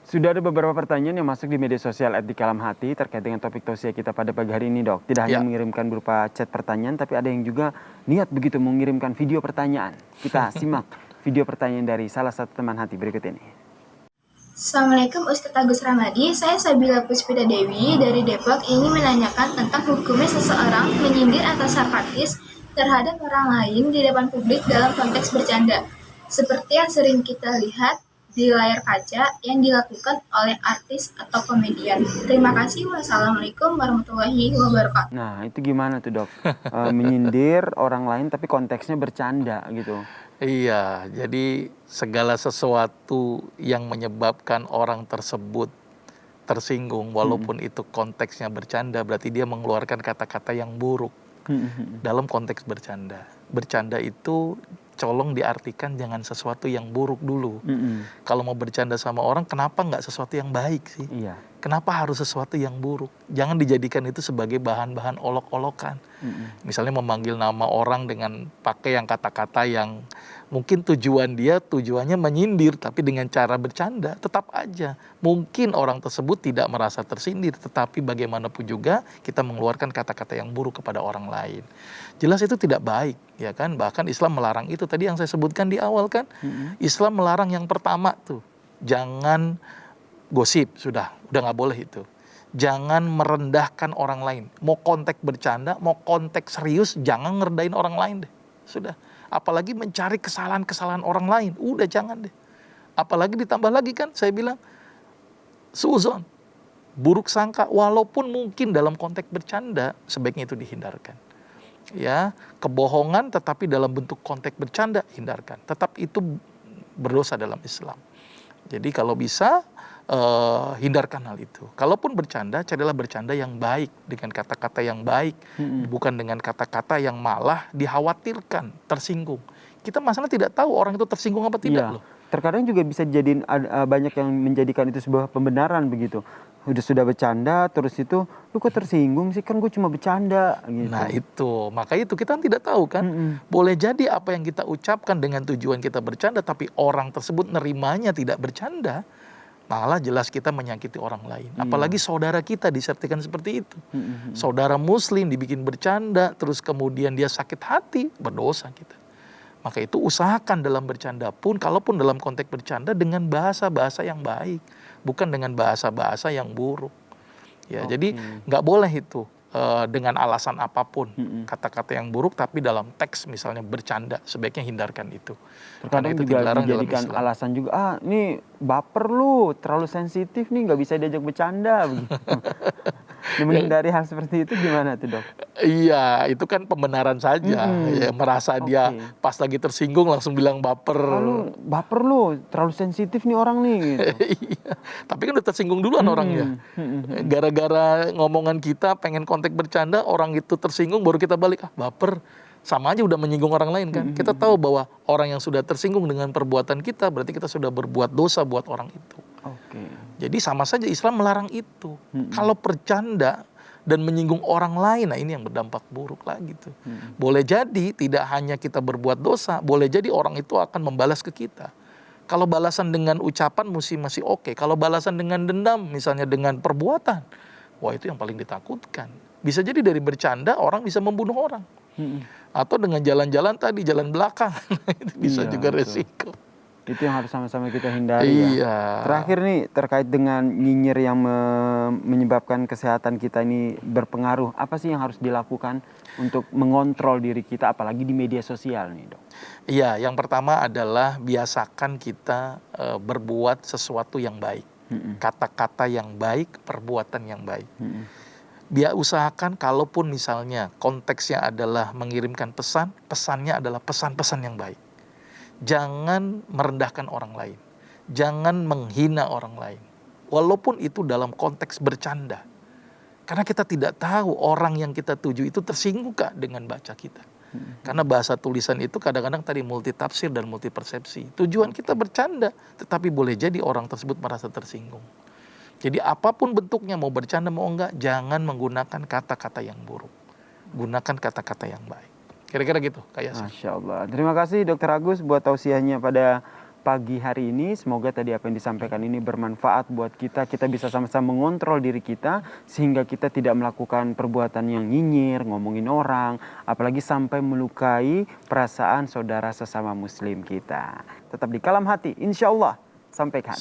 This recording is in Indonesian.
Sudah ada beberapa pertanyaan yang masuk di media sosial @dikalamhati terkait dengan topik tausiah kita pada pagi hari ini, Dok. Tidak hanya Ya. mengirimkan berupa chat pertanyaan, tapi ada yang juga niat begitu mengirimkan video pertanyaan. Kita simak video pertanyaan dari salah satu teman hati berikut ini. Assalamualaikum Ustadz Agus Ramadi, saya Sabila Puspita Dewi dari Depok ingin menanyakan tentang hukumnya seseorang menyindir atau sarkastis terhadap orang lain di depan publik dalam konteks bercanda, seperti yang sering kita lihat di layar kaca yang dilakukan oleh artis atau komedian. Terima kasih. Wassalamualaikum warahmatullahi wabarakatuh. Nah, itu gimana tuh, Dok? Menyindir orang lain tapi konteksnya bercanda gitu. Iya, jadi segala sesuatu yang menyebabkan orang tersebut tersinggung, walaupun itu konteksnya bercanda, berarti dia mengeluarkan kata-kata yang buruk dalam konteks bercanda. Bercanda itu colong diartikan jangan sesuatu yang buruk dulu. Kalau mau bercanda sama orang, kenapa nggak sesuatu yang baik sih? Iya. Kenapa harus sesuatu yang buruk? Jangan dijadikan itu sebagai bahan-bahan olok-olokan. Misalnya memanggil nama orang dengan pakai yang kata-kata yang mungkin tujuannya menyindir, tapi dengan cara bercanda, tetap aja. Mungkin orang tersebut tidak merasa tersindir, tetapi bagaimanapun juga kita mengeluarkan kata-kata yang buruk kepada orang lain. Jelas itu tidak baik, ya kan? Bahkan Islam melarang itu. Tadi yang saya sebutkan di awal kan, Islam melarang yang pertama tuh, jangan gosip, udah nggak boleh itu. Jangan merendahkan orang lain. Mau konteks bercanda, mau konteks serius, jangan ngerendahin orang lain deh. Sudah. Apalagi mencari kesalahan-kesalahan orang lain, udah jangan deh. Apalagi ditambah lagi kan, saya bilang suuzon, buruk sangka, walaupun mungkin dalam konteks bercanda, sebaiknya itu dihindarkan. Ya, kebohongan tetapi dalam bentuk konteks bercanda, hindarkan. Tetap itu berdosa dalam Islam. Jadi kalau bisa hindarkan hal itu. Kalaupun bercanda, carilah bercanda yang baik, dengan kata-kata yang baik, bukan dengan kata-kata yang malah dikhawatirkan tersinggung. Kita masalah tidak tahu orang itu tersinggung apa tidak loh. Terkadang juga bisa dijadiin banyak yang menjadikan itu sebuah pembenaran begitu. Sudah bercanda, terus itu, lu kok tersinggung sih, kan gue cuma bercanda gitu. Nah itu, maka itu kita tidak tahu kan. Boleh jadi apa yang kita ucapkan dengan tujuan kita bercanda, tapi orang tersebut nerimanya tidak bercanda, malah jelas kita menyakiti orang lain. Apalagi saudara kita disertikan seperti itu. Saudara muslim dibikin bercanda, terus kemudian dia sakit hati, berdosa kita. Maka itu usahakan dalam bercanda pun, kalaupun dalam konteks bercanda, dengan bahasa-bahasa yang baik, bukan dengan bahasa-bahasa yang buruk. Ya, jadi nggak boleh itu dengan alasan apapun kata-kata yang buruk, tapi dalam teks misalnya bercanda, sebaiknya hindarkan itu. Terkadang itu juga dijadikan alasan juga, ini baper lu, terlalu sensitif nih, nggak bisa diajak bercanda begitu. Menghindari hal seperti itu gimana tuh, Dok? Iya, itu kan pembenaran saja. Ya, merasa dia pas lagi tersinggung langsung bilang baper. Baper lu, terlalu sensitif nih orang nih. Gitu. Iya, tapi kan udah tersinggung duluan orangnya. Gara-gara ngomongan kita pengen konteks bercanda, orang itu tersinggung, baru kita balik, baper. Sama aja udah menyinggung orang lain kan. Kita tahu bahwa orang yang sudah tersinggung dengan perbuatan kita, berarti kita sudah berbuat dosa buat orang itu. Jadi sama saja Islam melarang itu. Kalau bercanda dan menyinggung orang lain, nah ini yang berdampak buruk lagi tuh. Boleh jadi tidak hanya kita berbuat dosa, boleh jadi orang itu akan membalas ke kita. Kalau balasan dengan ucapan masih oke. Kalau balasan dengan dendam, misalnya dengan perbuatan, wah itu yang paling ditakutkan. Bisa jadi dari bercanda orang bisa membunuh orang. Atau dengan jalan-jalan tadi, jalan belakang, itu bisa juga resiko. Itu yang harus sama-sama kita hindari. Ya. Terakhir nih, terkait dengan nyinyir yang menyebabkan kesehatan kita ini berpengaruh, apa sih yang harus dilakukan untuk mengontrol diri kita, apalagi di media sosial nih, Dok? Iya, yang pertama adalah biasakan kita berbuat sesuatu yang baik. Kata-kata yang baik, perbuatan yang baik. Dia usahakan kalaupun misalnya konteksnya adalah mengirimkan pesan, pesannya adalah pesan-pesan yang baik. Jangan merendahkan orang lain. Jangan menghina orang lain. Walaupun itu dalam konteks bercanda. Karena kita tidak tahu orang yang kita tuju itu tersinggung gak dengan baca kita. Karena bahasa tulisan itu kadang-kadang tadi multi tafsir dan multi persepsi. Tujuan kita bercanda, tetapi boleh jadi orang tersebut merasa tersinggung. Jadi apapun bentuknya, mau bercanda mau enggak, jangan menggunakan kata-kata yang buruk. Gunakan kata-kata yang baik. Kira-kira gitu, kayak Masya Allah. Terima kasih Dr. Agus buat tausiahnya pada pagi hari ini. Semoga tadi apa yang disampaikan ini bermanfaat buat kita. Kita bisa sama-sama mengontrol diri kita sehingga kita tidak melakukan perbuatan yang nyinyir, ngomongin orang, apalagi sampai melukai perasaan saudara sesama muslim kita. Tetap di Kalam Hati, insya Allah. Sampaikan.